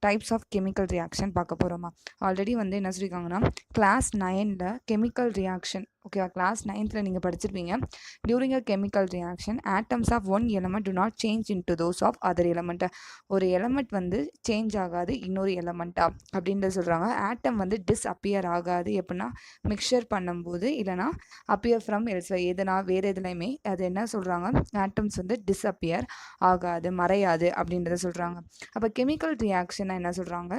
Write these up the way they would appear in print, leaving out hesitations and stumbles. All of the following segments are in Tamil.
டைப்ஸ் ஆஃப் கெமிக்கல் ரியாக்ஷன் பார்க்க போகிறோமா. ஆல்ரெடி வந்து என்ன சொல்லியிருக்காங்கன்னா கிளாஸ் 9ல் கெமிக்கல் ரியாக்ஷன் ஓகேவா, கிளாஸ் 9th நீங்கள் படிச்சிருப்பீங்க. During a chemical reaction atoms of one element do not change into those of other element. ஒரு எலமெண்ட் வந்து சேஞ்ச் ஆகாது இன்னொரு எலமெண்ட்டா அப்படின்றது சொல்கிறாங்க. ஆட்டம் வந்து டிஸ்அப்பியர் ஆகாது எப்படின்னா மிக்சர் பண்ணும்போது, இல்லைனா அப்பியர் ஃப்ரம் எதுனா வேறு எதுலையுமே அது என்ன சொல்கிறாங்க, ஆட்டம்ஸ் வந்து டிஸ்அப்பியர் ஆகாது, மறையாது அப்படின்றத சொல்கிறாங்க. அப்போ கெமிக்கல் ரியாக்ஷன் என்ன சொல்கிறாங்க,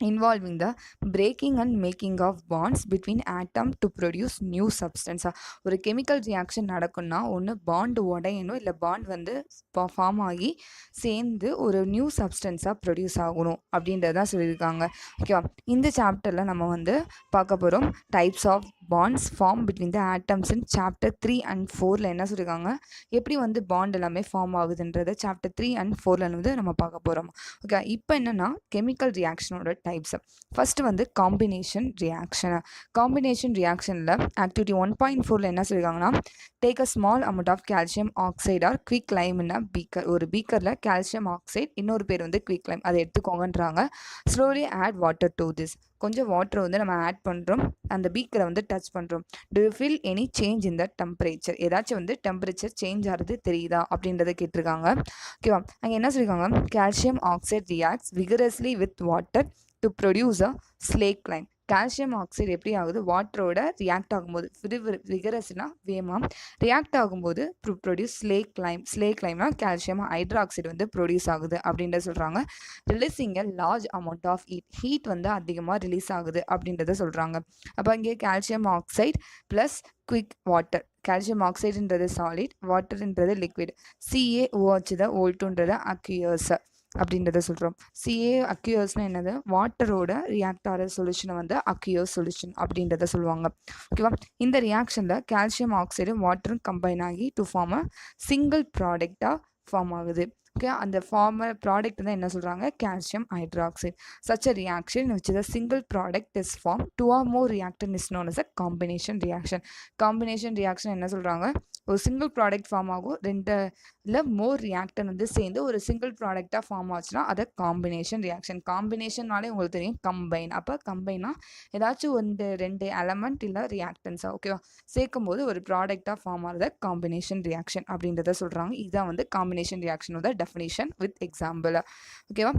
involving the breaking and making of bonds between atom to produce new substance. ஒரு கெமிக்கல் ரியாக்ஷன் நடக்கும்னா ஒன்று பாண்ட் உடையணும், இல்லை பாண்ட் வந்து ஃபார்ம் ஆகி சேர்ந்து ஒரு நியூ சப்ஸ்டன்ஸாக ப்ரொடியூஸ் ஆகணும் அப்படின்றதான் சொல்லியிருக்காங்க. ஓகேவா, இந்த சாப்டரில் நம்ம வந்து பார்க்க போகிறோம் types of bonds form between the atoms in chapter 3 and 4ல் என்ன சொல்லியிருக்காங்க, எப்படி வந்து பாண்ட் எல்லாமே ஃபார்ம் ஆகுதுன்றதை சாப்டர் 3 and 4ல் வந்து நம்ம பார்க்க போகிறோம். ஓகே, இப்போ என்னென்னா கெமிக்கல் ரியாக்ஷனோட டைப்ஸ். ஃபஸ்ட்டு வந்து காம்பினேஷன் ரியாக்ஷன். காம்பினேஷன் ரியாக்ஷனில் ஆக்டிவிட்டி 1.4ல் என்ன சொல்லியிருக்காங்கன்னா, take a small amount of calcium oxide or quick லைம்னா பீக்கர். ஒரு பீக்கரில் கால்சியம் ஆக்சைட், இன்னொரு பேர் வந்து குவிக் லைம், அதை எடுத்துக்கோங்கன்றாங்க. Slowly add water to this. கொஞ்சம் வாட்டரை வந்து நம்ம ஆட் பண்ணுறோம், அந்த பீக்கரை வந்து டச் பண்ணுறோம். To you feel any change in the temperature? ஏதாச்சும் வந்து டெம்பரேச்சர் சேஞ்ச் ஆகிறது தெரியுதா அப்படின்றத கேட்டிருக்காங்க. ஓகேவா, அங்கே என்ன சொல்லியிருக்காங்க, calcium oxide reacts vigorously with water to produce a slake lime. Calcium oxide எப்படி ஆகுது, வாட்டரோட ரியாக்ட் ஆகும்போது, விகரஸ்னா வேகமாக ரியாக்ட் ஆகும்போது ப்ரொடியூஸ் ஸ்லேக் லைம். ஸ்லேக் லைம்னா கால்சியம் ஹைட்ராக்சைடு வந்து ப்ரொடியூஸ் ஆகுது அப்படின்றத சொல்கிறாங்க. Releasing a large amount of heat வந்து அதிகமாக ரிலீஸ் ஆகுது அப்படின்றத சொல்கிறாங்க. அப்போ இங்கே calcium oxide plus quick water. Calcium ஆக்சைடுன்றது சாலிட், வாட்டர்ன்றது லிக்விட். CaOH தான் O2ன்றது அக்யூயஸ் அப்படின்றத சொல்கிறோம். CA அக்யூயஸ்னால் என்னது, வாட்டரோட ரியாக்ட் ஆகிற சொல்யூஷனை வந்து அக்யூயஸ் சொல்யூஷன் அப்படின்றத சொல்லுவாங்க. ஓகேவா, இந்த ரியாக்ஷனில் கால்சியம் ஆக்சைடும் வாட்டரும் கம்பைன் ஆகி டு ஃபார்ம் அ சிங்கிள் ப்ராடக்டாக ஃபார்ம் ஆகுது. ஓகே, அந்த ஃபார்மர் ப்ராடக்ட் தான் என்ன சொல்கிறாங்க, calcium hydroxide. Such a reaction which is a single product is formed, two or more reactant is known as a combination reaction. Combination reaction என்ன சொல்கிறாங்க, ஒரு சிங்கிள் ப்ராடக்ட் ஃபார்ம் ஆகும், ரெண்டில் மோர் ரியாக்டன் வந்து சேர்ந்து ஒரு சிங்கிள் ப்ராடக்டாக ஃபார்ம் ஆச்சுன்னா அதை காம்பினேஷன் ரியாக்ஷன். காம்பினேஷன்னாலே உங்களுக்கு தெரியும் கம்பைன். அப்போ கம்பைனா ஏதாச்சும் வந்து ரெண்டு எலமெண்ட் இல்லை ரியாக்டன்ஸாக ஓகேவா சேர்க்கும் போது ஒரு ப்ராடக்டாக ஃபார்ம் ஆகிறத காம்பினேஷன் ரியாக்ஷன் அப்படின்றத சொல்கிறாங்க. இதுதான் வந்து காம்பினேஷன் ரியாக்ஷனோட டெஃபினிஷன் வித் எக்ஸாம்பிள். ஓகேவா,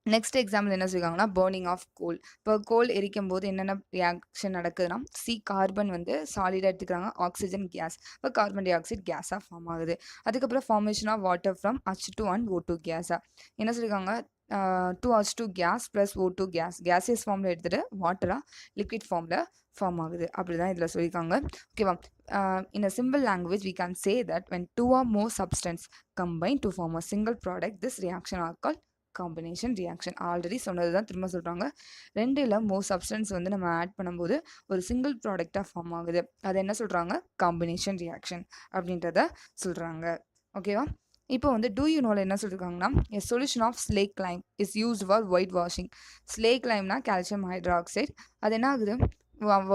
நெக்ஸ்ட் எக்ஸாம்பிள் என்ன சொல்லியிருக்காங்கன்னா பர்னிங் ஆஃப் கோல். இப்போ கோல் எரிக்கும் போது என்னென்ன ரியாக்ஷன் நடக்குதுன்னா, கார்பன் வந்து சாலிடாக எடுத்துக்கிறாங்க, ஆக்சிஜன் கேஸ், இப்போ கார்பன் டை ஆக்சைடு கேஸாக ஃபார்ம் ஆகுது. அதுக்கப்புறம் formation of water from H2 and O2 கேஸாக என்ன சொல்லியிருக்காங்க, 2H2 case plus O2 gaseous ஃபார்மில் எடுத்துகிட்டு வாட்டராக லிக்விட் ஃபார்மில் ஃபார்ம் ஆகுது. அப்படி தான் இதில் சொல்லியிருக்காங்க. ஓகேவா, in a simple language we can say that when two or more substance combine to form a single product, this reaction are called combination reaction. Already சொன்னது தான் திரும்ப சொல்கிறாங்க. ரெண்டில் மோர் சப்ஸ்டன்ஸ் வந்து நம்ம ஆட் பண்ணும்போது ஒரு சிங்கிள் ப்ராடக்டாக ஃபார்ம் ஆகுது, அது என்ன சொல்கிறாங்க, காம்பினேஷன் ரியாக்ஷன் அப்படின்றத சொல்கிறாங்க. ஓகேவா, இப்போ வந்து டூ யூ நோவில் என்ன சொல்லியிருக்காங்கன்னா, a solution of slake lime is used for white washing. Slake லைம்னா கால்சியம் ஹைட்ராக்சைடு, அது என்ன ஆகுது,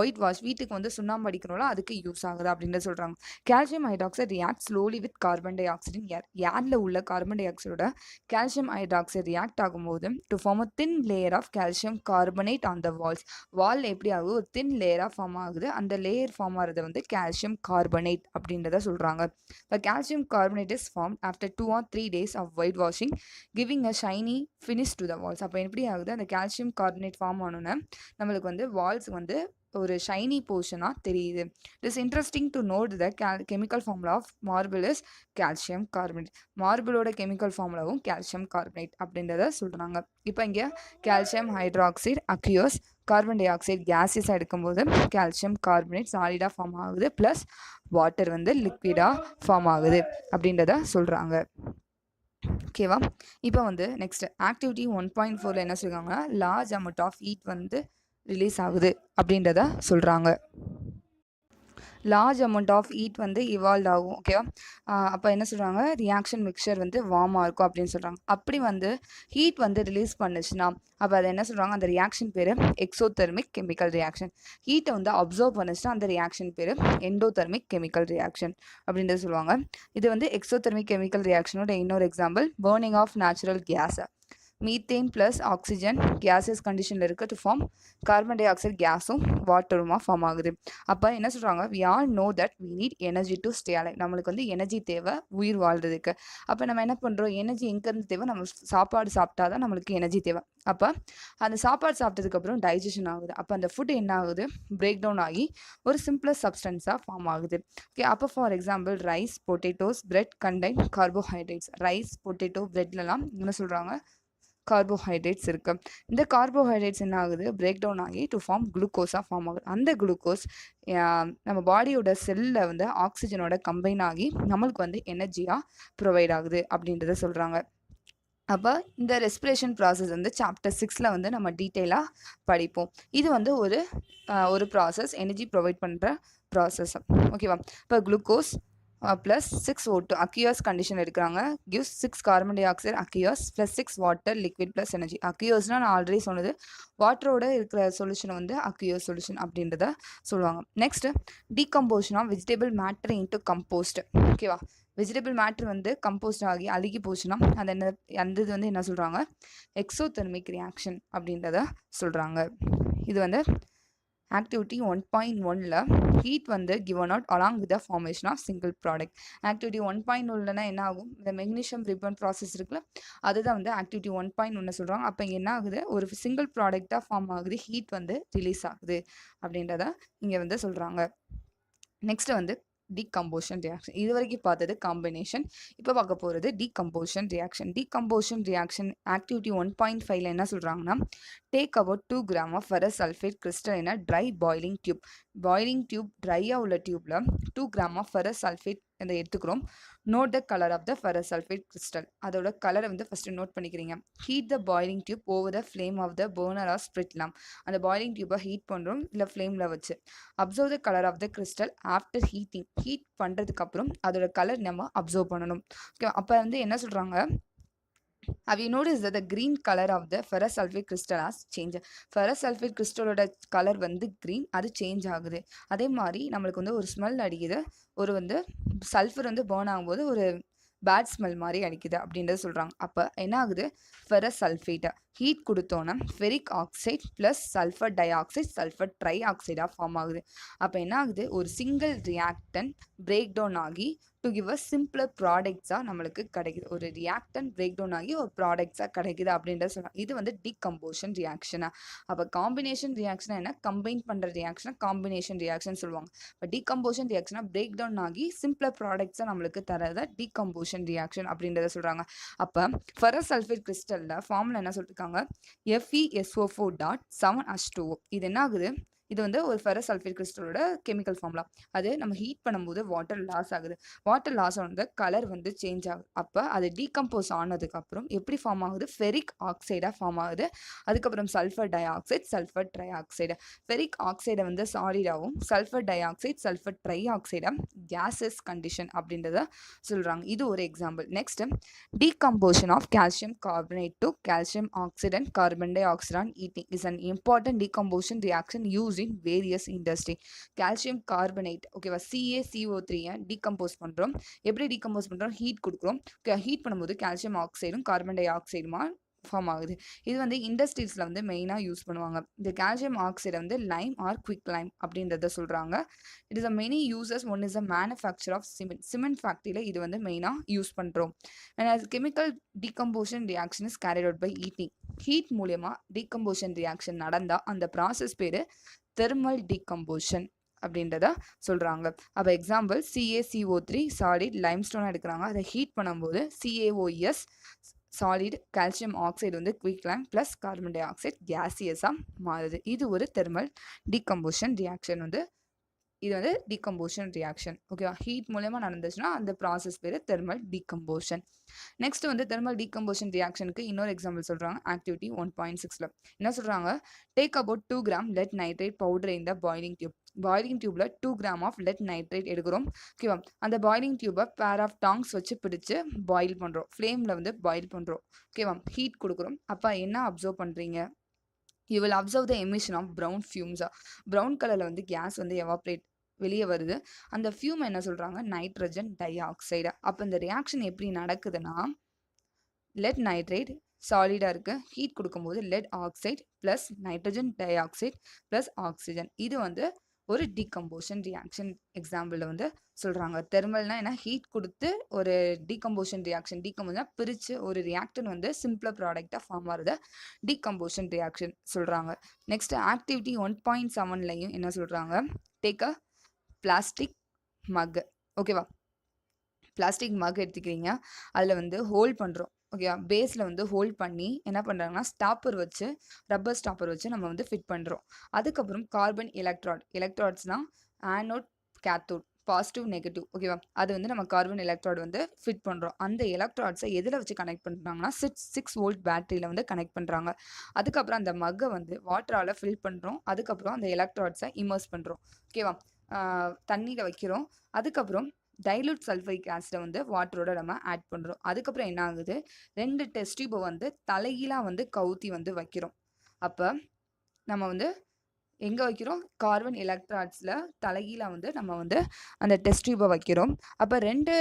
ஒயிட் வாஷ், வீட்டுக்கு வந்து சுண்ணாம்பு அடிக்கிறோம்ல அதுக்கு யூஸ் ஆகுது அப்படின்னு சொல்கிறாங்க. Calcium hydroxide react slowly with carbon dioxide in air. ஏரில் உள்ள கார்பன் டை ஆக்சைடோட கால்சியம் ஹைட்ராக்சைடு ரியாக்ட் ஆகும்போது to form a thin layer of calcium carbonate on the walls. Wall எப்படி ஆகுது, ஒரு தின் லேயராக ஃபார்ம் ஆகுது, அந்த லேயர் ஃபார்ம் ஆகிறது வந்து கால்சியம் கார்பனேட் அப்படின்றத சொல்கிறாங்க. இப்போ calcium carbonate is form after 2 or 3 days of white washing giving a shiny finish to the walls. அப்போ எப்படி ஆகுது, அந்த கால்சியம் கார்பனேட் ஃபார்ம் ஆனோன்னு நம்மளுக்கு வந்து வால்ஸ் வந்து ஒரு ஷைனி போர்ஷனாக தெரியுது. It is interesting to note the chemical formula of marble is calcium carbonate. மார்பிளோட கெமிக்கல் ஃபார்முலாவும் கால்சியம் கார்பனேட் அப்படின்றத சொல்கிறாங்க. இப்போ இங்கே calcium hydroxide aqueous, carbon dioxide கேஸஸாக எடுக்கும்போது கால்சியம் கார்பனேட் சாலிடாக ஃபார்ம் ஆகுது, ப்ளஸ் வாட்டர் வந்து லிக்விடாக ஃபார்ம் ஆகுது அப்படின்றத சொல்கிறாங்க. ஓகேவா, இப்போ வந்து நெக்ஸ்ட் ஆக்டிவிட்டி 1.4ல் என்ன சொல்லியிருக்காங்கன்னா, லார்ஜ் அமௌண்ட் ஆஃப் ஹீட் வந்து ரிலீஸ் ஆகுது அப்படின்றத சொல்கிறாங்க. லார்ஜ் அமௌண்ட் ஆஃப் ஹீட் வந்து இவால்வ் ஆகும். ஓகேவா, அப்போ என்ன சொல்கிறாங்க, ரியாக்ஷன் மிக்சர் வந்து வார்மாக இருக்கும் அப்படின்னு சொல்கிறாங்க. அப்படி வந்து ஹீட் வந்து ரிலீஸ் பண்ணுச்சுன்னா அப்போ அதை என்ன சொல்கிறாங்க, அந்த ரியாக்ஷன் பேர் எக்ஸோதெர்மிக் கெமிக்கல் ரியாக்ஷன். ஹீட்டை வந்து அப்சர்வ் பண்ணுச்சுன்னா அந்த ரியாக்ஷன் பேர் எண்டோதெர்மிக் கெமிக்கல் ரியாக்ஷன் அப்படின்றது சொல்லுவாங்க. இது வந்து எக்ஸோதெர்மிக் கெமிக்கல் ரியாக்ஷனோட இன்னொரு example burning of natural gas. Methane plus oxygen gases கண்டிஷனில் இருக்குது to form carbon dioxide கேஸும் வாட்டருமா ஃபார்ம் ஆகுது. அப்போ என்ன சொல்கிறாங்க, we all know that we need energy to stay alive. நம்மளுக்கு வந்து எனர்ஜி தேவை உயிர் வாழ்றதுக்கு. அப்போ நம்ம என்ன பண்ணுறோம், எனர்ஜி எங்கேருந்து தேவை, நம்ம சாப்பாடு சாப்பிட்டா தான் நம்மளுக்கு எனர்ஜி தேவை. அப்போ அந்த சாப்பாடு சாப்பிட்டதுக்கப்புறம் டைஜஷன் ஆகுது. அப்போ அந்த ஃபுட் என்ன ஆகுது, பிரேக் டவுன் ஆகி ஒரு சிம்பிளர் சப்ஸ்டன்ஸாக ஃபார்ம் ஆகுது. ஓகே, அப்போ for example rice, potatoes, bread contain carbohydrates. Rice, potato, பிரெட்லலாம் என்ன சொல்கிறாங்க, கார்போஹைட்ரேட்ஸ் இருக்குது. இந்த கார்போஹைட்ரேட்ஸ் என்ன ஆகுது, பிரேக் டவுன் ஆகி டு ஃபார்ம் குளுக்கோஸாக ஃபார்ம் ஆகுது. அந்த குளுக்கோஸ் நம்ம பாடியோட செல்லில் வந்து ஆக்சிஜனோட கம்பைன் ஆகி நம்மளுக்கு வந்து எனர்ஜியாக ப்ரொவைட் ஆகுது அப்படின்றத சொல்கிறாங்க. அப்போ இந்த ரெஸ்பிரேஷன் ப்ராசஸ் வந்து சாப்டர் 6 வந்து நம்ம டீட்டெயிலாக படிப்போம். இது வந்து ஒரு ப்ராசஸ், எனர்ஜி ப்ரொவைட் பண்ணுற ப்ராசஸ். ஓகேவா. இப்போ glucose plus 6 O2 aqueous condition எடுக்கிறாங்க. Gives 6 carbon dioxide aqueous plus 6 water liquid plus energy. அக்யூஸ்னால் நான் ஆல்ரெடி சொன்னது, வாட்டரோட இருக்கிற சொல்யூஷனை வந்து அக்யூஸ் சொல்யூஷன் அப்படின்றத சொல்லுவாங்க. Next, decomposition of vegetable matter into compost. ஓகேவா. வெஜிடபிள் மேட்ரு வந்து கம்போஸ்ட் ஆகி அழுகி போச்சுன்னா அந்த இது வந்து என்ன சொல்கிறாங்க, எக்ஸோதெர்மிக் ரியாக்ஷன் அப்படின்றத சொல்கிறாங்க. இது வந்து ஆக்டிவிட்டி 1.1ல் ஹீட் வந்து given out along with the formation of single product. Activity 1.1னா என்ன ஆகும், இந்த மெக்னீஷியம் ரிப்பன் ப்ராசஸ் இருக்குல்ல, அதுதான் வந்து ஆக்டிவிட்டி 1.1 சொல்கிறாங்க. அப்போ என்ன ஆகுது, ஒரு சிங்கிள் ப்ராடக்டாக ஃபார்ம் ஆகுது, ஹீட் வந்து ரிலீஸ் ஆகுது அப்படின்றத இங்கே வந்து சொல்கிறாங்க. நெக்ஸ்ட் வந்து டீகம்போஷன் ரியாக்ஷன். இது வரைக்கும் பார்த்தது காம்பினேஷன், இப்போ பார்க்க போகிறது decomposition reaction. Decomposition reaction activity 1.5ல் என்ன சொல்கிறாங்கன்னா, take about 2 grams of ferrous sulfate crystal in a dry boiling tube. Boiling tube, ட்ரையாக உள்ள டியூப்பில் 2 grams of ferrous sulfate இதை எடுத்துக்கிறோம். Note the colour of the ferrous sulphate crystal. அதோட கலரை வந்து ஃபஸ்ட்டு நோட் பண்ணிக்கிறீங்க. Heat the boiling tube over the flame of the burner or spirit lamp. அந்த பாயிலிங் டியூப்பை ஹீட் பண்ணுறோம், இல்லை ஃப்ளேமில் வச்சு. Observe the colour of the crystal after heating. Heat பண்ணுறதுக்கப்புறம் அதோட கலர் நம்ம அப்சர்வ் பண்ணணும். ஓகே, அப்போ வந்து என்ன சொல்கிறாங்க, have you noticed that the green color of the ferrous sulfate crystal has changed? ferrous sulfate crystalோட கலர் வந்து green, அது சேஞ்ச் ஆகுது. அதே மாதிரி நம்மளுக்கு வந்து ஒரு ஸ்மெல் அடிக்குது, ஒரு வந்து சல்ஃபர் வந்து பர்ன் ஆகும்போது ஒரு பேட் ஸ்மெல் மாதிரி அடிக்குது அப்படின்றத சொல்கிறாங்க. அப்போ என்ன ஆகுது, ஃபெரஸ் சல்ஃபேட்டை ஹீட் கொடுத்தோன்னா ferric oxide plus sulphur dioxide sulphur ட்ரை ஆக்சைடாக ஃபார்ம் ஆகுது. அப்போ என்ன ஆகுது, ஒரு சிங்கிள் ரியாக்டன் பிரேக் டவுன் ஆகி டு கிவ் அ சிம்பிளர் ப்ராடக்ட்ஸாக நம்மளுக்கு கிடைக்குது. ஒரு ரியாக்டன் பிரேக் டவுன் ஆகி ஒரு ப்ராடக்ட்ஸாக கிடைக்குது அப்படின்றத சொல்கிறாங்க. இது வந்து டீகம்போஷன் ரியாக்ஷனா. அப்போ காம்பினேஷன் ரியாக்ஷனா என்ன, கம்பைன் பண்ணுற ரியாக்ஷனா காம்பினேஷன் ரியாக்ஷன் சொல்லுவாங்க. இப்போ டீகம்போஷன் ரியாக்ஷனா பிரேக் டவுன் ஆகி சிம்பிளர் ப்ராடக்ட்ஸாக நம்மளுக்கு தரத டீகம்போஷன் ரியாக்ஷன் அப்படின்றத சொல்கிறாங்க. அப்போ ஃபெரஸ் சல்ஃபேட் கிறிஸ்டலில் ஃபார்முலா என்ன சொல்லியிருக்காங்க, FeSO4.7H2O. இது என்ன ஆகுது, இது வந்து ஒரு ஃபெரஸ் சல்ஃபேட் கிறிஸ்டலோட கெமிக்கல் ஃபார்முலா. அது நம்ம ஹீட் பண்ணும்போது வாட்டர் லாஸ் ஆகுது. வாட்டர் லாஸ் ஆனது கலர் வந்து சேஞ்ச் ஆகுது. அப்போ அது டீகம்போஸ் ஆனதுக்கப்புறம் எப்படி ஃபார்ம் ஆகுது, ஃபெரிக் ஆக்சைடாக ஃபார்ம் ஆகுது. அதுக்கப்புறம் sulphur dioxide sulphur trioxide. Ferric ஆக்சைடை வந்து சாலிடாகவும், சல்ஃபர் டை ஆக்சைடு சல்ஃபர் ட்ரை ஆக்சைடை கேஸஸ் கண்டிஷன் அப்படின்றத சொல்கிறாங்க. இது ஒரு example. Next, decomposition of calcium carbonate to calcium oxide and carbon dioxide on heating is an important decomposition reaction use in various industry. Calcium carbonate, ஓகேவா, CaCO3 டீகம்போஸ் பண்ணுறோம். எப்படி டீகம்போஸ் பண்ணுறோம், ஹீட் கொடுக்குறோம். ஹீட் பண்ணும்போது கால்சியம் ஆக்சைடும் கார்பன் டை ஆக்சைடுமா ஃபார்ம் ஆகுது. இது வந்து இண்டஸ்ட்ரீஸில் வந்து மெயினாக யூஸ் பண்ணுவாங்க. இந்த கால்சியம் ஆக்சைடை வந்து லைம் ஆர் குவிக் லைம் அப்படின்றத சொல்கிறாங்க. It is a many uses. One is a manufacture of cement ஃபேக்ட்ரியில் இது வந்து மெயினாக யூஸ் பண்ணுறோம். And chemical decomposition reaction is carried out by heating. Heat மூலயமா டீகம்போஷன் ரியாக்ஷன் நடந்தால் அந்த ப்ராசஸ் பேர் தெர்மல் டீகம்போஷன் அப்படின்றத சொல்கிறாங்க. அப்போ எக்ஸாம்பிள் CaCO3 சாலிட் லைம்ஸ்டோனாக எடுக்கிறாங்க. அதை ஹீட் பண்ணும்போது CaOS சாலிட் கால்சியம் ஆக்சைடு வந்து quick lime plus carbon dioxide கேசியஸாக மாறுது. இது ஒரு தெர்மல் டீகம்போஷன் ரியாக்ஷன் வந்து, இது வந்து டீகம்போஷன் ரியாக்ஷன். ஓகேவா, ஹீட் மூலமா நடந்துச்சுன்னா அந்த ப்ராசஸ் பேர் தெர்மல் டீகம்போஷன். நெக்ஸ்ட் வந்து தெர்மல் டீகம்போஷன் ரியாக்ஷனுக்கு இன்னொரு எக்ஸாம்பிள் சொல்கிறாங்க. ஆக்டிவிட்டி 1.6ல் என்ன சொல்கிறாங்க, take about 2 grams lead nitrate powder in the boiling tube. Boiling டியூப்ல 2 grams ஆஃப் லெட் நைட்ரேட் எடுக்கிறோம். ஓகேவா, அந்த பாயிலிங் டியூப்பை பேர் ஆஃப் டாங்ஸ் வச்சு பிடிச்சு பாயில் பண்ணுறோம். ஃப்ளேமில் வந்து பாயில் பண்ணுறோம். ஓகேவா, ஹீட் கொடுக்குறோம். அப்போ என்ன அப்சர்வ் பண்ணுறீங்க, you will observe the emission of brown ஃபியூம்ஸா. ப்ரௌன் கலரில் வந்து கேஸ் வந்து எவாப்ரேட் வெளியே வருது. அந்த ஃபியூம் என்ன சொல்கிறாங்க, நைட்ரஜன் டை ஆக்சைடு. அப்போ இந்த ரியாக்ஷன் எப்படி நடக்குதுன்னா, லெட் நைட்ரேட் சாலிடாக இருக்குது. ஹீட் கொடுக்கும்போது let oxide plus nitrogen di oxide plus oxygen. இது வந்து ஒரு டீகம்போஷன் ரியாக்ஷன் எக்ஸாம்பிளில் வந்து சொல்கிறாங்க. தெர்மல்னா என்ன, ஹீட் கொடுத்து ஒரு டீகம்போஷன் ரியாக்ஷன், டீகம்போஷன் பிரித்து ஒரு ரியாக்டன் வந்து சிம்பிளர் ப்ராடக்டாக ஃபார்ம் ஆகிறத டீகம்போஷன் ரியாக்ஷன் சொல்கிறாங்க. நெக்ஸ்ட் ஆக்டிவிட்டி 1.7லையும் என்ன சொல்கிறாங்க, டேக் அ பிளாஸ்டிக் மக். ஓகேவா, பிளாஸ்டிக் மக் எடுத்துக்கிறீங்க, அதில் வந்து ஹோல்ட் பண்ணுறோம். ஓகேவா, பேஸில் வந்து ஹோல்ட் பண்ணி என்ன பண்ணுறாங்கன்னா ஸ்டாப்பர் வச்சு, ரப்பர் ஸ்டாப்பர் வச்சு நம்ம வந்து ஃபிட் பண்ணுறோம். அதுக்கப்புறம் கார்பன் எலக்ட்ராய்ட்ஸ்னால் ஆனோட் கேத்தோட், பாசிட்டிவ் நெகட்டிவ். ஓகேவா, அது வந்து நம்ம கார்பன் எலக்ட்ராய்டு வந்து ஃபிட் பண்ணுறோம். அந்த எலக்ட்ராய்ட்ஸை எதில் வச்சு கனெக்ட் பண்ணுறாங்கன்னா 6 வோல்ட் பேட்டரியில் வந்து கனெக்ட் பண்ணுறாங்க. அதுக்கப்புறம் அந்த மக்கை வந்து வாட்டரால் ஃபில் பண்ணுறோம். அதுக்கப்புறம் அந்த எலக்ட்ராய்ட்ஸை இமர்ஸ் பண்ணுறோம். ஓகேவா, தண்ணியில் வைக்கிறோம். அதுக்கப்புறம் டைலூட் சல்ஃபரிக் ஆசிடை வந்து வாட்டரோட நம்ம ஆட் பண்ணுறோம். அதுக்கப்புறம் என்ன ஆகுது, 2 டெஸ்ட் டியூபை வந்து தலைகீழாக வந்து கவுத்தி வந்து வைக்கிறோம். அப்போ நம்ம வந்து எங்கே வைக்கிறோம், கார்பன் எலக்ட்ராய்ட்ஸில் தலைகீழாக வந்து நம்ம வந்து அந்த டெஸ்ட் டியூபை வைக்கிறோம். அப்போ 2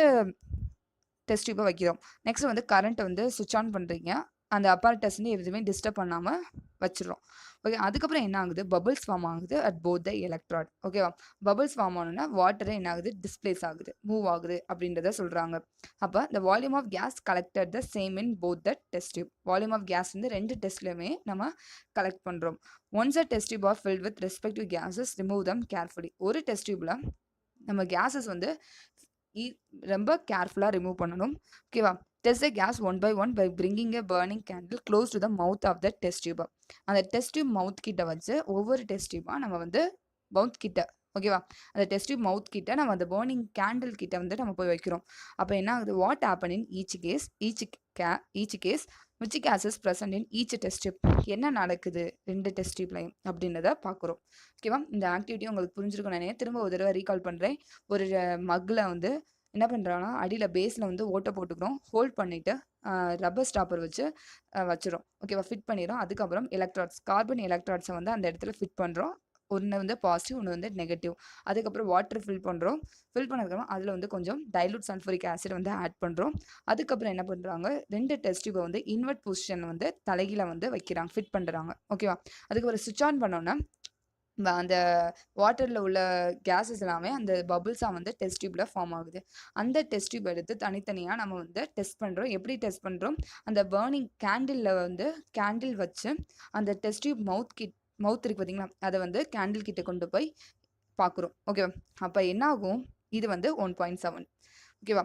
டெஸ்ட் டியூபை வைக்கிறோம். நெக்ஸ்ட் வந்து கரண்ட்டை வந்து சுவிட்ச் ஆன் பண்ணுறீங்க. அந்த அப்பாரட்டஸ் வந்து எதுவுமே டிஸ்டர்ப் பண்ணாமல் வச்சிடறோம். ஓகே, அதுக்கப்புறம் என்ன ஆகுது, பபிள்ஸ் ஃபார்ம் ஆகுது அட் போத் த எலக்ட்ராய்ட். ஓகேவா, பபிள்ஸ் ஃபார்ம் ஆனோன்னா வாட்டர் என்ன ஆகுது, டிஸ்பிளேஸ் ஆகுது, மூவ் ஆகுது அப்படின்றத சொல்கிறாங்க. அப்போ the volume of gas collected the same in both the test tube. Volume of gas வந்து 2 டெஸ்ட்லையுமே நம்ம கலெக்ட் பண்ணுறோம். Once a test tube are filled with respective gases remove them carefully. ஒரு டெஸ்ட் டியூப்பில் நம்ம கேஸஸ் வந்து ரொம்ப கேர்ஃபுல்லாக ரிமூவ் பண்ணணும். ஓகேவா, test the gas one by one by bringing a burning candle close to the mouth of the test tube. அந்த டெஸ்ட் டியூப் மவுத் கிட்ட வச்சு ஒவ்வொரு டெஸ்ட் டியூபாக நம்ம வந்து மவுத் கிட்ட, ஓகேவா, அந்த டெஸ்ட் டியூப் மவுத் கிட்ட நம்ம அந்த பர்னிங் கேண்டில் கிட்ட வந்து நம்ம போய் வைக்கிறோம். அப்போ என்ன ஆகுது, what happen in each gas which gases present in each test tube. என்ன நடக்குது 2 டெஸ்ட் டியூப்லையும் அப்படின்றத பார்க்குறோம். ஓகேவா, இந்த ஆக்டிவிட்டி உங்களுக்கு புரிஞ்சிருக்கும் நினைக்கிறேன். திரும்ப ஒரு தடவை ரீகால் பண்ணுறேன். ஒரு மக்கில் வந்து என்ன பண்ணுறாங்கன்னா அடியில் பேஸில் வந்து ஓட்டை போட்டுக்கிறோம், ஹோல்ட் பண்ணிவிட்டு ரப்பர் ஸ்டாப்பர் வச்சு வச்சிடும். ஓகேவா, ஃபிட் பண்ணிடும். அதுக்கப்புறம் கார்பன் எலக்ட்ராய்ட்ஸை வந்து அந்த இடத்துல ஃபிட் பண்ணுறோம். ஒன்று வந்து பாசிட்டிவ், ஒன்று வந்து நெகட்டிவ். அதுக்கப்புறம் வாட்டர் ஃபில் பண்ணுறோம். ஃபில் பண்ணதுக்கப்புறம் அதில் வந்து கொஞ்சம் டைலூட் சல்ஃபரிக் ஆசிட் வந்து ஆட் பண்ணுறோம். அதுக்கப்புறம் என்ன பண்ணுறாங்க, 2 டெஸ்ட் டியூபை வந்து இன்வெர்ட் பொசிஷன் வந்து தலைகீழ வந்து வைக்கிறாங்க, ஃபிட் பண்ணுறாங்க. ஓகேவா, அதுக்கப்புறம் சுவிட்ச் ஆன் பண்ணோன்னா அந்த வாட்டரில் உள்ள கேஸஸ் எல்லாமே அந்த பபுள்ஸாக வந்து டெஸ்ட் டியூப்பில் ஃபார்ம் ஆகுது. அந்த டெஸ்ட் டியூப் எடுத்து தனித்தனியாக நம்ம வந்து டெஸ்ட் பண்ணுறோம். எப்படி டெஸ்ட் பண்ணுறோம், அந்த பர்னிங் கேண்டிலில் வந்து கேண்டில் வச்சு அந்த டெஸ்ட் டியூப் மவுத் இருக்கு பார்த்தீங்களா, அதை வந்து கேண்டில் கிட்ட கொண்டு போய் பார்க்குறோம். ஓகேவா, அப்போ என்ன ஆகும், இது வந்து 1.7. ஓகேவா,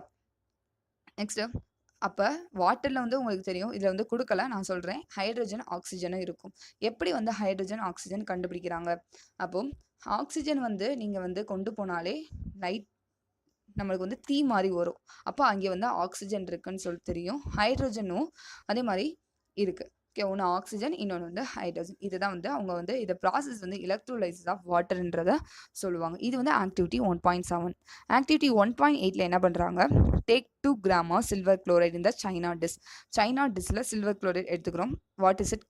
நெக்ஸ்ட்டு அப்போ வாட்டரில் வந்து உங்களுக்கு தெரியும், இதில் வந்து கொடுக்கல, நான் சொல்கிறேன், ஹைட்ரஜன் ஆக்சிஜனும் இருக்கும். எப்படி வந்து ஹைட்ரஜன் ஆக்சிஜன் கண்டுபிடிக்கிறாங்க, அப்போ ஆக்சிஜன் வந்து நீங்கள் வந்து கொண்டு போனாலே நம்மளுக்கு வந்து தீ மாதிரி வரும். அப்போ அங்கே வந்து ஆக்சிஜன் இருக்குன்னு சொல்லி தெரியும். ஹைட்ரஜனும் அதே மாதிரி இருக்குது. ஓகே, ஒன்று ஆக்சிஜன், இன்னொன்று வந்து ஹைட்ரஜன். இதுதான் வந்து அவங்க வந்து இதை ப்ராசஸ் வந்து எலக்ட்ரோலைசிஸ் ஆஃப் வாட்டர்ன்றதை சொல்லுவாங்க. இது வந்து ஆக்டிவிட்டி 1.7. ஆக்டிவிட்டி 1.8ல என்ன பண்ணுறாங்க, டேக் 2 கிராம் சில்வர் குளோரைட் இந்த சைனா டிஸ்ல சில்வர் குளோரைட் எடுத்துக்கிறோம். வாட் இஸ் இட்,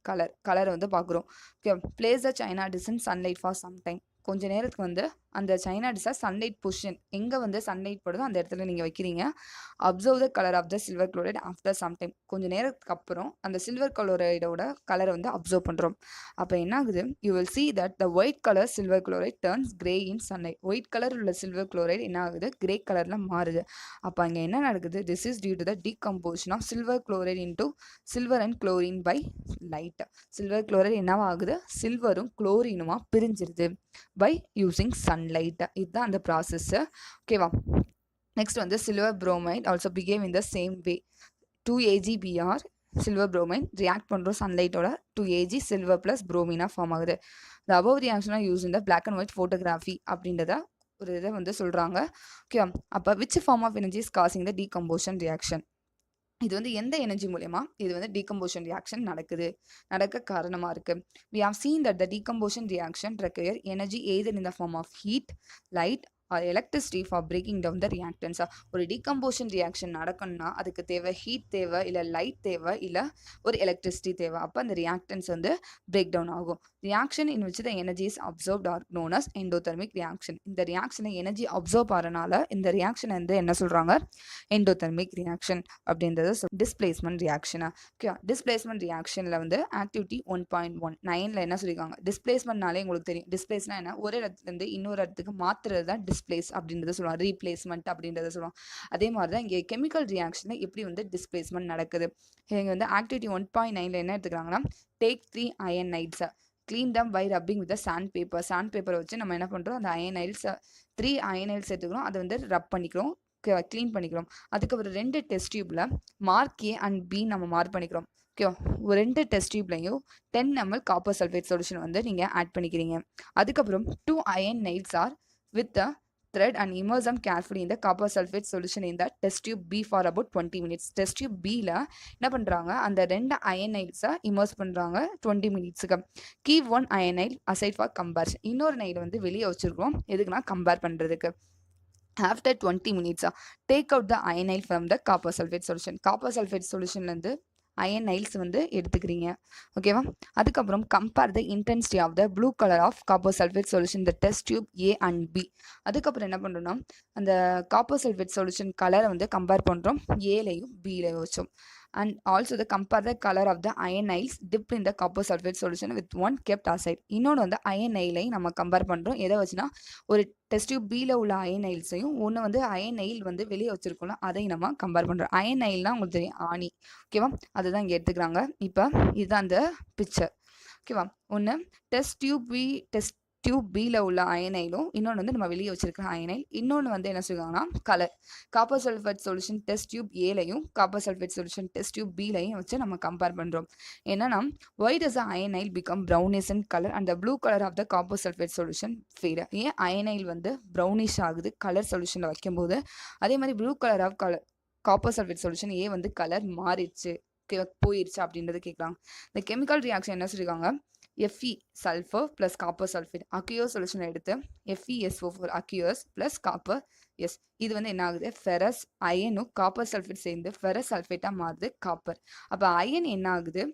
கலரை வந்து பார்க்குறோம். Okay, place the china dish in sunlight for some time. கொஞ்ச நேரத்துக்கு வந்து அந்த சைனா டிஸ்ஸை சன்லைட் பொசிஷன் எங்கே வந்து சன்லைட் படுதோ அந்த இடத்துல நீங்கள் வைக்கிறீங்க. Observe the colour of the silver chloride after some time. கொஞ்சம் நேரத்துக்கு அப்புறம் அந்த சில்வர் குளோரைடோட கலரை வந்து அப்சர்வ் பண்ணுறோம். அப்போ என்ன ஆகுது, you will see that the white color silver chloride turns grey in sunlight. White colour உள்ள சில்வர் குளோரைட் என்ன ஆகுது, கிரே கலரில் மாறுது. அப்போ அங்கே என்ன நடக்குது, this is due to the decomposition of silver chloride into silver and chlorine by light. Silver chloride என்னவாகுது, சில்வரும் குளோரினுமா பிரிஞ்சிருது பை யூஸிங் சன்லைட். இதுதான் அந்த ப்ராசஸ்ஸு. ஓகேவா, நெக்ஸ்ட் வந்து silver bromide also behave in the same way. 2 AgBr silver bromine react பண்ணுறோம் சன்லைட்டோட, 2 Ag சில்வர் ப்ளஸ் புரோமினாக ஃபார்ம் ஆகுது. த அபவ் ரியாக்ஷனாக யூஸ் இந்த பிளாக் அண்ட் ஒயிட் ஃபோட்டோகிராஃபி அப்படின்றத ஒரு இதை வந்து சொல்கிறாங்க. ஓகேவா, அப்போ which form of energy is causing the decomposition reaction. இது வந்து எந்த எனர்ஜி மூலமா இது வந்து டீகம்போஷன் ரியாக்ஷன் நடக்க காரணமாக இருக்குது. We have seen that the decomposition reaction require energy either in the form of heat, light or electricity for breaking down the reactants. ஒரு டீகம்போஷன் ரியாக்ஷன் நடக்கணும்னா அதுக்கு தேவை ஹீட் தேவை, இல்லை லைட் தேவை, இல்லை ஒரு எலக்ட்ரிசிட்டி தேவை. அப்போ அந்த ரியாக்டன்ஸ் வந்து பிரேக் டவுன் ஆகும். Reaction in which the energy is absorbed are known as endothermic reaction. இந்த ரியாக்ஷனை எனர்ஜி அப்சர்வ் ஆகிறனால இந்த ரியாக்ஷன் வந்து என்ன சொல்கிறாங்க, எண்டோதெர்மிக் ரியாக்ஷன் அப்படின்றது டிஸ்பிளேஸ்மெண்ட் ரியாக்ஷனா. ஓகே, டிஸ்பிளேஸ்மெண்ட் ரியாக்ஷனில் வந்து ஆக்டிவிட்டி 1.19 என்ன சொல்லியிருக்காங்க, டிஸ்பிளேஸ்மெண்ட்னாலே உங்களுக்கு தெரியும். டிஸ்பிளேஸ்னா என்ன, ஒரு இடத்துலேருந்து இன்னொரு இடத்துக்கு மாற்றுறது தான் டிஸ்பிளேஸ் அப்படின்றத சொல்லுவாங்க, ரீப்ளேஸ்மெண்ட் அப்படின்றத சொல்லுவாங்க. அதே மாதிரி தான் இங்கே கெமிக்கல் ரியாக்ஷனில் எப்படி வந்து டிஸ்பிளேஸ்மெண்ட் நடக்குது. இங்கே வந்து ஆக்டிவிட்டி 1.9 என்ன எடுத்துக்கிறாங்கன்னா, டேக் 3 அயனைட்ஸை clean them by rubbing with sandpaper. Sand பேப்பரை வச்சு நம்ம என்ன பண்ணுறோம், அந்த அயனைட்ஸை 3 அயனைட்ஸ் எடுத்துக்கிறோம், அதை வந்து ரப் பண்ணிக்கிறோம், க்ளீன் பண்ணிக்கிறோம். அதுக்கப்புறம் 2 டெஸ்ட் டியூப்ல மார்க் ஏ அண்ட் பி நம்ம மார்க் பண்ணிக்கிறோம். ஓகே, ஒரு 2 டெஸ்ட் டியூப்லையும் 10 ml காப்பர் சல்ஃபேட் சொல்யூஷன் வந்து நீங்கள் ஆட் பண்ணிக்கிறீங்க. அதுக்கப்புறம் 2 iron nails are with the thread and immerse them carefully in the copper sulfate solution in the test tube B for about 20 minutes. test tube Bல என்ன பண்ணுறாங்க, அந்த 2 அயனைட்ஸை இமர்ஸ் பண்ணுறாங்க 20 மினிட்ஸுக்கு. கீப் 1 அயனைட் aside for comparison. இன்னொரு நைட் வந்து வெளியே வச்சுருக்கோம், எதுக்குன்னா கம்பேர் பண்ணுறதுக்கு. After 20 minutes, take out the ionyl from the copper sulfate solution. Copper sulfate solutionலேருந்து அயனைல்ஸ் வந்து எடுத்துக்கிறீங்க. ஓகேவா, அதுக்கப்புறம் compare the intensity of the blue colour of copper sulphate solution the test tube A and B. அதுக்கப்புறம் என்ன பண்ணுறோம்னா, அந்த காப்பர் சல்ஃபேட் சொல்யூஷன் கலரை வந்து கம்பேர் பண்ணுறோம் ஏலையும் பிலையும் வச்சோம். and also the compare the color of the ioniles dipped in the copper sulfate solution with one kept aside. இன்னொன்று வந்து அயனைலை நம்ம கம்பேர் பண்ணுறோம், எதை வச்சுன்னா ஒரு டெஸ்ட் டியூப் பியில் உள்ள அயனைல்ஸையும் ஒன்று வந்து அயனைல் வந்து வெளியே வச்சுருக்கோம்ல அதையும் நம்ம கம்பேர் பண்ணுறோம். அயனைல்னால் உங்களுக்கு தெரியும் ஆணி. ஓகேவா, அதுதான் இங்கே எடுத்துக்கிறாங்க. இப்போ இதுதான் அந்த பிக்சர். ஓகேவா, ஒன்று டெஸ்ட் டியூப் பியில் உள்ள அயனைலும் இன்னொன்று வந்து நம்ம வெளியே வச்சிருக்கிற அயனைல். இன்னொன்று வந்து என்ன சொல்லுவாங்கன்னா colour. Copper sulphate solution test tube ஏலையும் copper sulphate solution test tube பிலையும் வச்சு நம்ம கம்பேர் பண்ணுறோம். என்னன்னா, why does the ionyl become brownish in color and the blue color of the copper sulfate solution fade? ஏன் அயனைல் வந்து ப்ரௌனிஷ் ஆகுது கலர் சொல்யூஷனில் வைக்கும்போது, அதே மாதிரி blue colour of copper sulphate solution ஏன் வந்து கலர் மாறிடுச்சு போயிடுச்சு அப்படின்றது கேட்குறாங்க. இந்த கெமிக்கல் ரியாக்ஷன் என்ன சொல்லியிருக்காங்க, Fe sulfur plus copper sulfate aqueous solution எடுத்து FeSO4 aqueous plus copper S, இது வந்து என்ன ஆகுது, ஃபெரஸ் அயனும் காப்பர் சல்ஃபேட் சேர்ந்து ஃபெரஸ் சல்ஃபேட்டாக மாறுது காப்பர். அப்போ அயன் என்ன ஆகுது,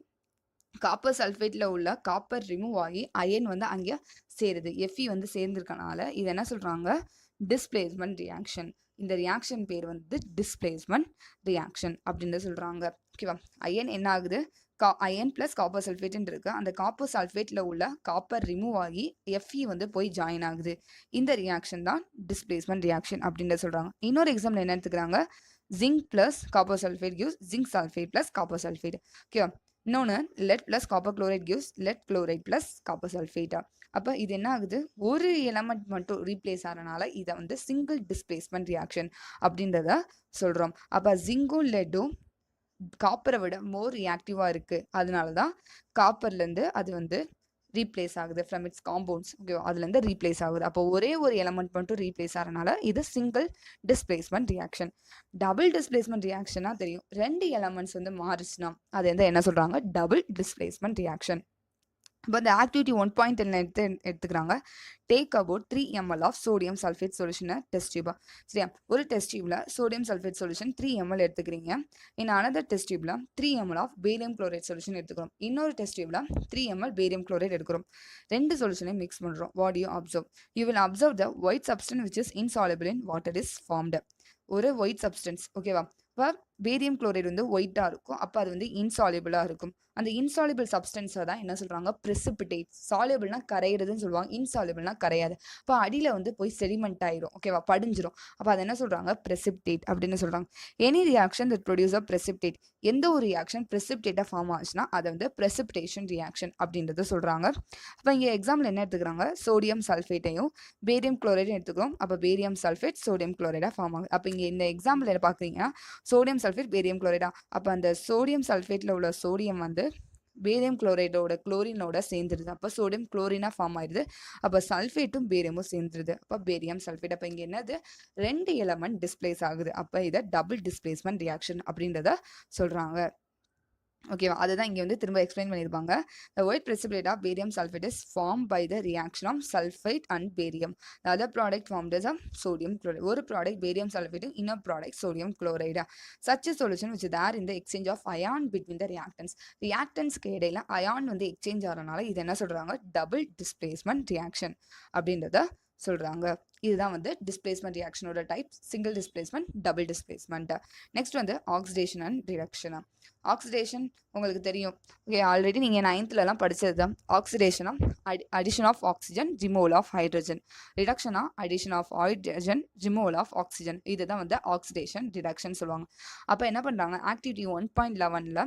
காப்பர் சல்ஃபேட்டில் உள்ள காப்பர் ரிமூவ் ஆகி அயன் வந்து அங்கே சேருது. Fe வந்து சேர்ந்துருக்கனால இது என்ன சொல்கிறாங்க, டிஸ்பிளேஸ்மெண்ட் ரியாக்ஷன். இந்த ரியாக்ஷன் பேர் வந்து டிஸ்பிளேஸ்மெண்ட் ரியாக்ஷன் அப்படின்னு சொல்கிறாங்க. ஓகேவா, அயன் என்ன ஆகுது, அயன் பிளஸ் காப்பர் சல்ஃபேட்னு இருக்கு, அந்த காப்பர் சல்ஃபேட்டில் உள்ள காப்பர் ரிமூவ் ஆகி Fe வந்து போய் ஜாயின் ஆகுது. இந்த ரியாக்ஷன் தான் டிஸ்பிளேஸ்மெண்ட் ரியாக்ஷன் அப்படின்னு சொல்கிறாங்க. இன்னொரு எக்ஸாம்பிள் என்ன எடுத்துக்கிறாங்க, zinc plus copper sulphate gives zinc sulphate plus copper sulphate. ஓகேவா, இன்னொன்று lead plus copper chloride gives lead chloride plus copper சல்ஃபேட்டா. அப்போ இது என்ன ஆகுது, ஒரு எலமெண்ட் மட்டும் ரீப்ளேஸ் ஆகிறனால இதை வந்து சிங்கிள் டிஸ்பிளேஸ்மெண்ட் ரியாக்ஷன் அப்படின்றத சொல்கிறோம். அப்போ ஜிங்கும் லெட்டும் காப்பரை விட மோர் ரியாக்டிவாக இருக்குது, அதனால தான் காப்பர்லேருந்து அது வந்து ரீப்ளேஸ் ஆகுது ஃப்ரம் இட்ஸ் காம்பவுண்ட்ஸ். ஓகேவா, அதுலேருந்து ரீப்ளேஸ் ஆகுது. அப்போ ஒரே ஒரு எலமெண்ட் மட்டும் ரீப்ளேஸ் ஆகிறனால இது single displacement reaction. Double displacement ரியாக்ஷனாக தெரியும், 2 எலமெண்ட்ஸ் வந்து மாறுச்சுன்னா அது வந்து என்ன சொல்கிறாங்க, டபுள் டிஸ்பிளேஸ்மெண்ட் ரியாக்ஷன். இப்போ இந்த ஆக்டிவிட்டி 1.10 எடுத்துக்கிறாங்க, take about 3 ml of sodium sulphate சொல்யூஷனை டெஸ்ட் டியூபா. சரியா, ஒரு டெஸ்ட் டியூப்ல சோடியம் சல்ஃபேட் சொல்யூஷன் 3 ml எடுத்துக்கிறீங்க. இன் அனதர் டெஸ்ட் டியூப்ல 3 ml of barium chloride solution எடுத்துக்கிறோம். இன்னொரு டெஸ்ட் டியூப்ல 3 ml பேரியம் குளோரைட் எடுக்கிறோம். 2 சொல்யூஷனையும் மிக்ஸ் பண்ணுறோம். What you observe, you will observe the white substance which is insoluble in water is formed. ஒரு ஒயிட் சப்ஸ்டன்ஸ். ஓகேவா, இப்போ பேரியம் குளோரைடு வந்து ஒயிட்டாக இருக்கும், அப்போ அது வந்து இன்சாலிபிளாக இருக்கும். அந்த இன்சாலிபிள் சப்ஸ்டன்ஸை தான் என்ன சொல்கிறாங்க, ப்ரெசிபிடேட். சாலிபிள்னா கரையிறதுன்னு சொல்லுவாங்க, இன்சாலிபிள்னா கரையாது. இப்போ அடியில் வந்து போய் செடிமெண்ட் ஆயிரும். ஓகேவா, படிஞ்சிரும். அப்போ அதை என்ன சொல்கிறாங்க, ப்ரெசிபிடேட் அப்படின்னு சொல்கிறாங்க. Any reaction that produce a precipitate, எந்த ஒரு ரியாக்ஷன் ப்ரெசிபிடேட்டாக ஃபார்ம் ஆச்சுன்னா அதை வந்து ப்ரெசிபிடேஷன் ரியாக்ஷன் அப்படின்றத சொல்கிறாங்க. அப்போ இங்கே எக்ஸாம்பிள் என்ன எடுத்துக்கிறாங்க, சோடியம் சல்ஃபேட்டையும் பேரியம் குளோரைடும் எடுத்துக்கிறோம். அப்போ பேரியம் சல்ஃபேட் சோடியம் குளோரைடாக ஃபார்ம் ஆகுது. அப்போ இங்கே இந்த எக்ஸாம்பிள் என்ன பார்க்குறீங்கன்னா, சோடியம் சல்ஃபேட் பேரியம் குளோரைடா. அப்போ அந்த சோடியம் சல்ஃபேட்டில் உள்ள சோடியம் வந்து பேரியம் குளோரைடோட குளோரினோட சேர்ந்துருது. அப்போ சோடியம் குளோரினா ஃபார்ம் ஆயிடுது. அப்போ சல்ஃபேட்டும் பேரியமும் சேர்ந்துருது. அப்போ பேரியம் சல்ஃபேட். அப்போ இங்கே என்னது, 2 எலமெண்ட் டிஸ்பிளேஸ் ஆகுது. அப்போ இதை டபுள் டிஸ்பிளேஸ்மெண்ட் ரியாக்ஷன் அப்படின்றத சொல்கிறாங்க. ஓகேவா? அதுதான் இங்க வந்து திரும்ப எக்ஸ்பிளைன் பண்ணியிருப்பாங்க. The white precipitate of barium sulfate is formed by the reaction of sulfate and barium. The other product formed is a sodium chloride. ஒரு product barium sulfate, இன்னொரு product sodium chloride. Such a solution which is there in the exchange of ion between the reactants. Reactantsக்கு இடையில ion வந்து எக்ஸ்சேஞ்ச் ஆகிறனால இது என்ன சொல்றாங்க? டபுள் டிஸ்பிளேஸ்மெண்ட் ரியாக்ஷன் அப்படின்றத சொல்றாங்க. இதுதான் வந்து டிஸ்பிளேஸ்மெண்ட் ரியாக்ஷனோட type. Single displacement, double displacement. Next வந்து ஆக்சிடேஷன் அண்ட் ரிடக்ஷன். ஆக்சிடேஷன் உங்களுக்கு தெரியும். ஓகே, ஆல்ரெடி நீங்கள் நைன்த்லலாம் படித்தது தான். ஆக்சிடேஷனா addition of oxygen, removal of hydrogen. ரிடக்ஷனா addition of hydrogen, removal of oxygen. இதுதான் வந்து ஆக்சிடேஷன் ரிடக்ஷன் சொல்லுவாங்க. அப்போ என்ன பண்ணுறாங்க? ஆக்டிவிட்டி 1.11ல்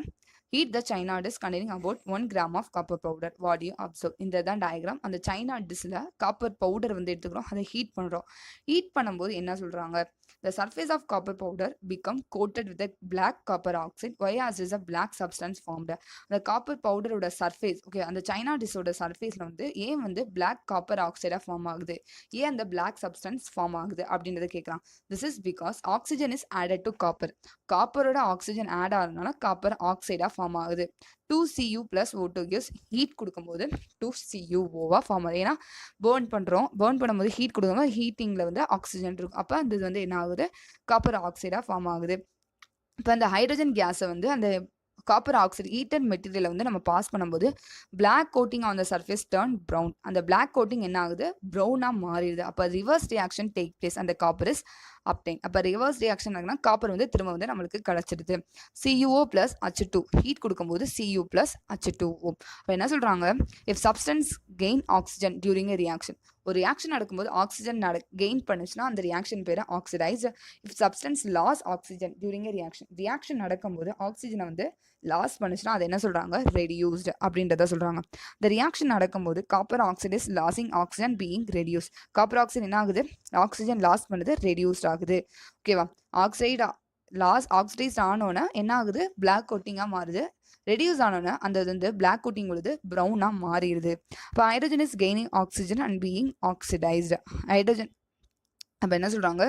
heat the china dish containing about 1 gram of copper powder. What do you observe? இந்த தான் டயக்ராம். அந்த சைனா டிஷ்ல காப்பர் பவுடர் வந்து எடுத்துக்கிறோம், அதை ஹீட் பண்ணுறோம். ஹீட் பண்ணும்போது என்ன சொல்கிறாங்க? The surface of copper powder become coated with a black copper oxide. Why as is a black substance formed? அந்த காப்பர் பவுடரோட சர்ஃபேஸ், ஓகே, அந்த சைனா டிஷ்ஷோட சர்ஃபேஸில் வந்து ஏன் வந்து பிளாக் காப்பர் ஆக்சைடாக ஃபார்ம் ஆகுது, ஏன் அந்த பிளாக் சப்ஸ்டன்ஸ் ஃபார்ம் ஆகுது அப்படின்றத கேட்குறான். This is because oxygen is added to copper. காப்பரோட ஆக்சிஜன் ஆட் ஆகிறதுனால காப்பர் ஆக்சைடாக ஃபார்ம் ஆகுது. 2Cu plus O2 gives heat கொடுக்கும்போது 2CuO ஃபார்ம் ஆகுது. ஏன்னா பேர்ன் பண்ணும்போது ஹீட் கொடுக்கும்போது ஹீட்டிங்கில் வந்து ஆக்சிஜன் இருக்கும். அப்போ அந்த இது வந்து என்ன ஆகுது? காப்பர் ஆக்சைடாக ஃபார்ம் ஆகுது. இப்போ அந்த ஹைட்ரஜன் கேஸை வந்து அந்த காப்பர் ஆக்சைடு ஹீட்டட் மெட்டீரியலை வந்து நம்ம பாஸ் பண்ணும்போது black coating on the surface turn brown. அந்த பிளாக் கோட்டிங் என்ன ஆகுது? ப்ரௌனாக மாறிடுது. அப்போ ரிவர்ஸ் ரியாக்ஷன் டேக் பிளேஸ். அந்த காப்பர் இஸ் அப்டைன். அப்போ ரிவர்ஸ் ரியாக்ஷன் ஆகுனா காப்பர் வந்து திரும்ப வந்து நம்மளுக்கு கிடச்சிடுது. CuO plus H2 ஹீட் கொடுக்கும்போது Cu plus H2O. அப்போ என்ன சொல்கிறாங்க? If substance gain oxygen during a reaction. ஒரு ரியாக்ஷன் நடக்கும்போது ஆக்சிஜன் கெயின் பண்ணுச்சுன்னா அந்த ரியாக்ஷன் பேர் oxidise. If substance loss oxygen during a reaction நடக்கும்போது ஆக்சிஜனை வந்து லாஸ் பண்ணுச்சுன்னா அது என்ன சொல்கிறாங்க? ரெடியூஸ்டு அப்படின்றத சொல்கிறாங்க. இந்த ரியாக்ஷன் நடக்கும்போது copper oxide is losing oxygen being reduce. Copper oxide என்ன ஆகுது? ஆக்சிஜன் லாஸ் பண்ணுது, ரெடியூஸ்ட் ஆகுது. ஓகேவா? ஆக்சிடைஸ் ஆனோன்னா என்ன ஆகுது? பிளாக் கோட்டிங்காக மாறுது. ரெடியூஸ் ஆனோன்னா அந்த இது வந்து பிளாக் கோட்டிங் உள்ளது ப்ரௌனாக மாறிடுது. இப்போ hydrogen is gaining oxygen and being oxidised. Hydrogen அப்போ என்ன சொல்கிறாங்க?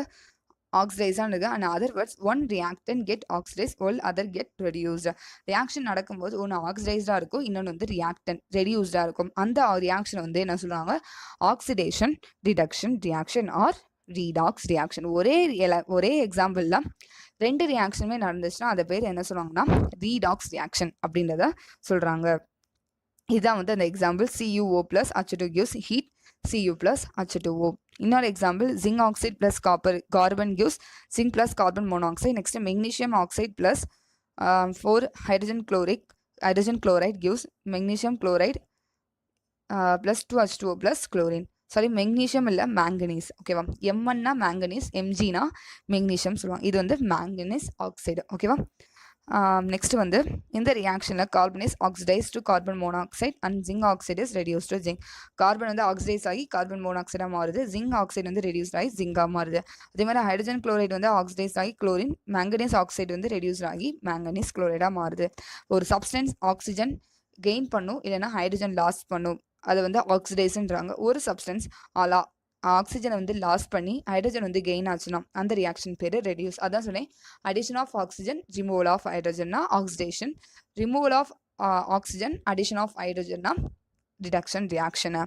ஆக்சிடைஸாக இருக்குது. And other words one reactant get oxidise, all other get reduced. Reaction நடக்கும்போது ஒன்று ஆக்சிடைஸ்டாக இருக்கும், இன்னொன்று வந்து ரியாக்டன் ரெடியூஸ்டாக இருக்கும். அந்த ரியாக்ஷன் வந்து என்ன சொல்கிறாங்க? Oxidation reduction reaction or redox reaction. ஒரே எக்ஸாம்பிளில் ரெண்டு ரியாக்ஷனுமே நடந்துச்சுன்னா அதை பேர் என்ன சொல்லுவாங்கன்னா ரீடாக்ஸ் ரியாக்ஷன் அப்படின்றத சொல்கிறாங்க. இதுதான் வந்து அந்த example. CuO plus H2 gives heat, Cu plus H2O. இன்னொரு example zinc oxide plus carbon gives zinc plus carbon monoxide. Next magnesium oxide plus 4 hydrogen chloride gives magnesium chloride plus 2H2O plus chlorine. Sorry, magnesium இல்லை, மேங்கனீஸ். ஓகேவா? M1னா மேங்கனீஸ், Mgனா மெக்னீஷியம் சொல்லுவாங்க. இது வந்து மேங்கனீஸ் ஆக்சைடு. ஓகேவா? நெக்ஸ்ட் வந்து இந்த ரியாக்ஷனில் carbon is oxidise to carbon monoxide and zinc oxide is reduce to zinc. Carbon வந்து ஆக்சிடைஸ் ஆகி கார்பன் மோனாக்சைடாக மாறுது. ஜிங்க் ஆக்சைடு வந்து ரெடியூஸ் ஆகி ஜிங்காக மாறுது. அதே மாதிரி ஹைட்ரஜன் குளோரைடு வந்து ஆக்சிடைஸ் ஆகி குளோரின், மேங்கனீஸ் ஆக்சைடு வந்து ரெடியூஸ் ஆகி மேங்கனீஸ் குளோரைடாக மாறுது. ஒரு சப்ஸ்டன்ஸ் ஆக்சிஜன் கெயின் பண்ணும், இல்லைன்னா ஹைட்ரஜன் லாஸ் பண்ணும், அது வந்து ஆக்சிடைஸ்ன்றாங்க. ஒரு சப்ஸ்டன்ஸ் ஆக்சிஜனை வந்து லாஸ் பண்ணி ஹைட்ரஜன் வந்து கெயின் ஆச்சுன்னா அந்த ரியாக்ஷன் பேர் ரெடியூஸ். அதான் சொன்னேன், addition of oxygen, removal of ஹைட்ரஜன்னா oxidation, removal of oxygen, addition of ஹைட்ரஜன்னா ரிடக்ஷன் ரியாக்ஷனு.